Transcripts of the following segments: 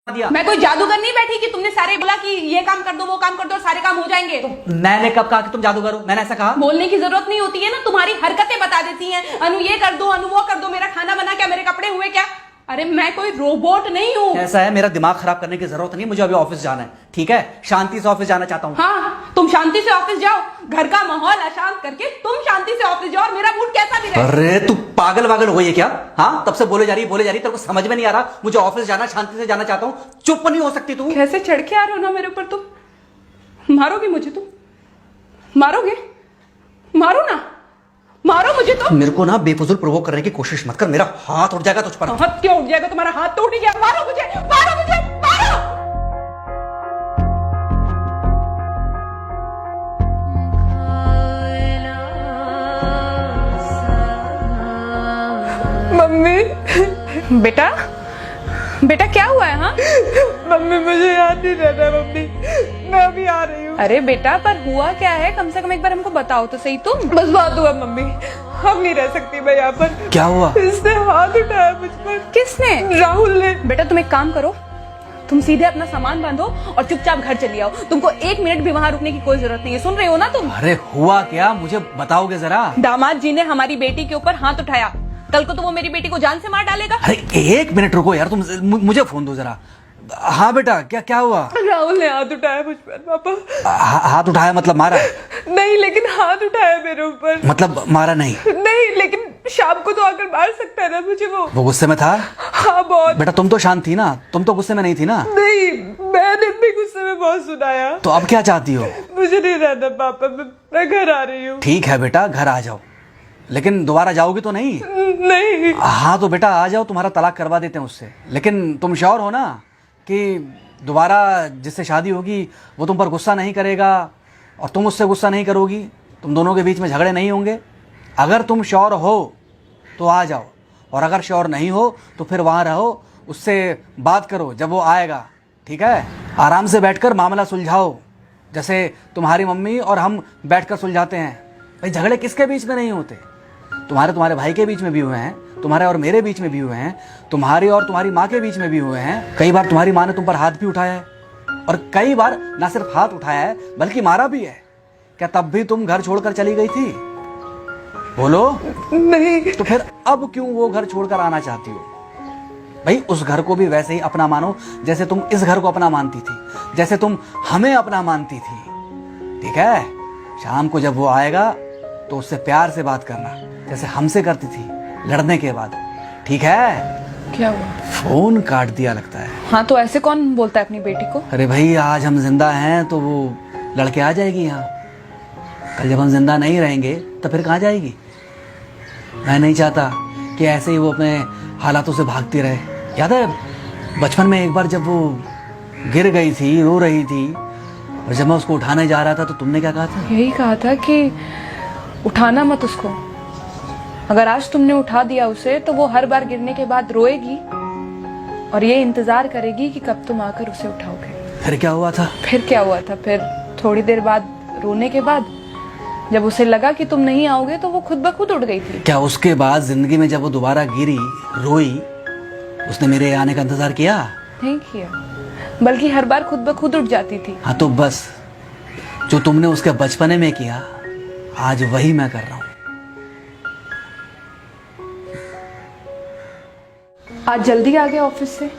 दिया। मैं कोई जादूगर नहीं बैठी कि तुमने सारे बोला कि ये काम कर दो वो काम कर दो और सारे काम हो जाएंगे। मैंने कब कहा कि तुम जादूगर हो? मैंने ऐसा कहा? बोलने की जरूरत नहीं होती है ना, तुम्हारी हरकतें बता देती हैं। अनु ये कर दो, अनु वो कर दो, मेरा खाना बना क्या, मेरे कपड़े हुए क्या। अरे मैं कोई रोबोट नहीं हूँ। ऐसा है, मेरा दिमाग खराब करने की जरूरत नहीं, मुझे अभी ऑफिस जाना है। ठीक है, शांति से ऑफिस जाना चाहता हूँ। हाँ, तुम शांति से ऑफिस जाओ, घर का माहौल अशांत करके तुम शांति से ऑफिस जाओ और मेरा मूड कैसा भी रहे। अरे तू पागल वागल हो गई है क्या? हाँ, तब से बोले जा रही तेरे को समझ में नहीं आ रहा? मुझे ऑफिस जाना, शांति से जाना चाहता हूँ। चुप नहीं हो सकती तू? कैसे चढ़ के आ रहे हो ना मेरे ऊपर तुम। मारोगे मुझे? तुम मारोगे? मारो ना, मारो मुझे। तो मेरे को ना बेफजूल प्रोवोक करने की कोशिश मत कर, मेरा हाथ उठ जाएगा तुझ पर। हाथ क्यों उठ जाएगा? तुम्हारा हाथ तो उठ गया। मारो मुझे, मारो मुझे, मारो। मम्मी। बेटा बेटा क्या हुआ है? हाँ मम्मी मुझे याद नहीं रहता मम्मी, मैं अभी आ रही हूँ। अरे बेटा पर हुआ क्या है, कम से कम एक बार हमको बताओ तो सही। तुम बस बात हुआ मम्मी, हम नहीं रह सकती मैं यहाँ पर। क्या हुआ? इसने हाथ उठाया मुझ पर। किसने? राहुल ने। बेटा तुम एक काम करो, तुम सीधे अपना सामान बांधो और चुपचाप घर चली आओ। तुमको एक मिनट भी वहाँ रुकने की कोई जरूरत नहीं है। सुन रहे हो ना तुम? अरे हुआ क्या, मुझे बताओगे जरा? दामाद जी ने हमारी बेटी के ऊपर हाथ उठाया। कल को तो वो मेरी बेटी को जान से मार डालेगा। अरे एक मिनट रुको यार, तुम मुझे फोन दो जरा। हाँ बेटा, क्या हुआ? राहुल ने हाथ उठाया मुझ पर पापा। हाथ उठाया मतलब मारा? नहीं लेकिन हाथ उठाया मेरे ऊपर। मतलब मारा नहीं? नहीं लेकिन शाम को तो आकर मार सकता है ना मुझे वो गुस्से में था? हाँ बहुत। बेटा तुम तो शांत थी ना, तुम तो गुस्से में नहीं थी ना? नहीं, मैंने भी गुस्से में बहुत सुनाया। तो अब क्या चाहती हो? मुझे नहीं रहना पापा, मैं घर आ रही हूँ। ठीक है बेटा, घर आ जाओ, लेकिन दोबारा जाओगी तो नहीं? नहीं। हाँ तो बेटा आ जाओ, तुम्हारा तलाक करवा देते हैं उससे। लेकिन तुम श्योर हो ना कि दोबारा जिससे शादी होगी वो तुम पर गुस्सा नहीं करेगा और तुम उससे गुस्सा नहीं करोगी, तुम दोनों के बीच में झगड़े नहीं होंगे? अगर तुम श्योर हो तो आ जाओ, और अगर श्योर नहीं हो तो फिर वहाँ रहो, उससे बात करो जब वो आएगा। ठीक है, आराम से बैठकर मामला सुलझाओ, जैसे तुम्हारी मम्मी और हम बैठकर सुलझाते हैं। भाई झगड़े किसके बीच में नहीं होते? तुम्हारे भाई के बीच में भी हुए हैं, तुम्हारे और मेरे बीच में भी हुए हैं, तुम्हारी और तुम्हारी माँ के बीच में भी हुए हैं। कई बार तुम्हारी माँ ने तुम पर हाथ भी उठाया है, और कई बार ना सिर्फ हाथ उठाया है बल्कि मारा भी है। क्या तब भी तुम घर छोड़कर चली गई थी? बोलो। नहीं। तो फिर अब क्यों वो घर छोड़कर आना चाहती हो? भाई उस घर को भी वैसे ही अपना मानो जैसे तुम इस घर को अपना मानती थी, जैसे तुम हमें अपना मानती थी। ठीक है, शाम को जब वो आएगा तो उससे प्यार से बात करना, जैसे हमसे करती थी लड़ने के बाद। ठीक है? क्या हुआ? फोन काट दिया लगता है। हाँ तो ऐसे कौन बोलता है अपनी बेटी को? अरे भाई आज हम जिंदा हैं तो वो लड़के आ जाएगी यहाँ, कल जब हम जिंदा नहीं रहेंगे तो फिर कहाँ जाएगी? मैं नहीं चाहता कि ऐसे ही वो अपने हालातों से भागती रहे। याद है बचपन में एक बार जब वो गिर गई थी, रो रही थी, और जब मैं उसको उठाने जा रहा था तो तुमने क्या कहा था? यही कहा था कि उठाना मत उसको। अगर आज तुमने उठा दिया उसे तो वो हर बार गिरने के बाद रोएगी और ये इंतजार करेगी कि कब तुम आकर उसे उठाओगे। फिर क्या हुआ था? फिर क्या हुआ था? फिर थोड़ी देर बाद रोने के बाद जब उसे लगा कि तुम नहीं आओगे तो वो खुद ब खुद उठ गई थी। क्या उसके बाद जिंदगी में जब वो दोबारा गिरी, रोई, उसने मेरे आने का इंतजार किया? नहीं किया, बल्कि हर बार खुद ब खुद उठ जाती थी। हाँ तो बस जो तुमने उसके बचपने में किया आज वही मैं कर रहा हूँ। आज जल्दी आ गए ऑफिस से?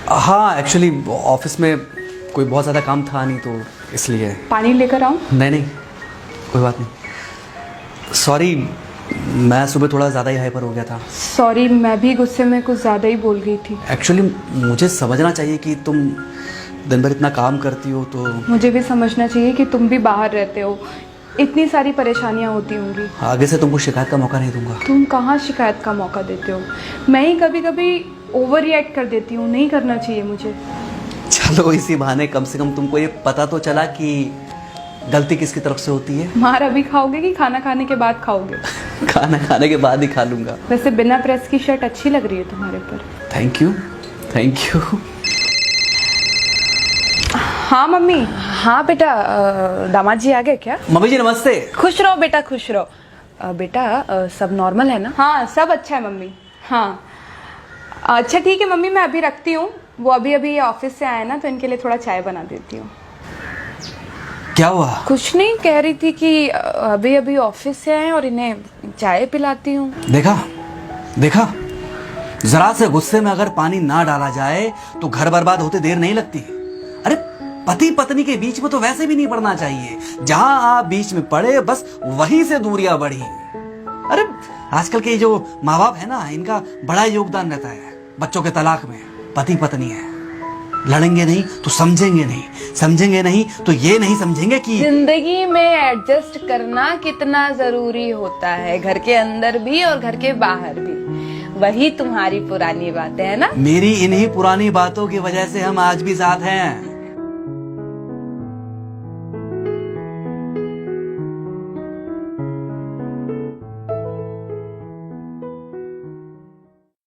हाँ एक्चुअली ऑफिस में कोई बहुत ज़्यादा काम था नहीं तो इसलिए। पानी लेकर आऊं? नहीं कोई बात नहीं, सॉरी, मैं सुबह थोड़ा ज़्यादा ही हाइपर हो गया था। सॉरी, मैं भी गुस्से में कुछ ज़्यादा ही बोल गई थी। एक्चुअली मुझे समझना चाहिए कि तुम दिन भर इतना काम करती हो तो मुझे भी समझना चाहिए कि तुम भी बाहर रहते हो, इतनी सारी परेशानियां होती होंगी। आगे से तुमको शिकायत का मौका नहीं दूंगा। तुम कहाँ शिकायत का मौका देते हो? मैं ही कभी कभी ओवर रिएक्ट कर देती हूँ, नहीं करना चाहिए मुझे। चलो इसी बहाने कम से कम तुमको ये पता तो चला कि गलती किसकी तरफ से होती है। मार अभी खाओगे कि खाना खाने के बाद खाओगे? खाना खाने के बाद ही खा लूंगा। वैसे बिना प्रेस की शर्ट अच्छी लग रही है तुम्हारे पर। Thank you. हाँ मम्मी। हाँ बेटा, दामाद जी आ गए क्या? मम्मी जी नमस्ते। खुश रहो बेटा, खुश रहो। बेटा सब नॉर्मल है ना? हाँ सब अच्छा है मम्मी। हाँ अच्छा ठीक है मम्मी, मैं अभी रखती हूँ, वो अभी अभी ऑफिस से आए ना, तो इनके लिए थोड़ा चाय बना देती हूँ। क्या हुआ? कुछ नहीं, कह रही थी कि अभी अभी ऑफिस से आए और इन्हें चाय पिलाती हूँ। देखा देखा, जरा से गुस्से में अगर पानी ना डाला जाए तो घर बर्बाद होते देर नहीं लगती। अरे पति पत्नी के बीच में तो वैसे भी नहीं पड़ना चाहिए, जहां आप बीच में पड़े बस वहीं से दूरियां बढ़ी। अरे आजकल के जो माँ बाप है ना, इनका बड़ा योगदान रहता है बच्चों के तलाक में। पति पत्नी है, लड़ेंगे नहीं तो समझेंगे नहीं, समझेंगे नहीं तो ये नहीं समझेंगे कि जिंदगी में एडजस्ट करना कितना जरूरी होता है, घर के अंदर भी और घर के बाहर भी। वही तुम्हारी पुरानी बातें है ना। मेरी इन्हीं पुरानी बातों की वजह से हम आज भी साथ हैं।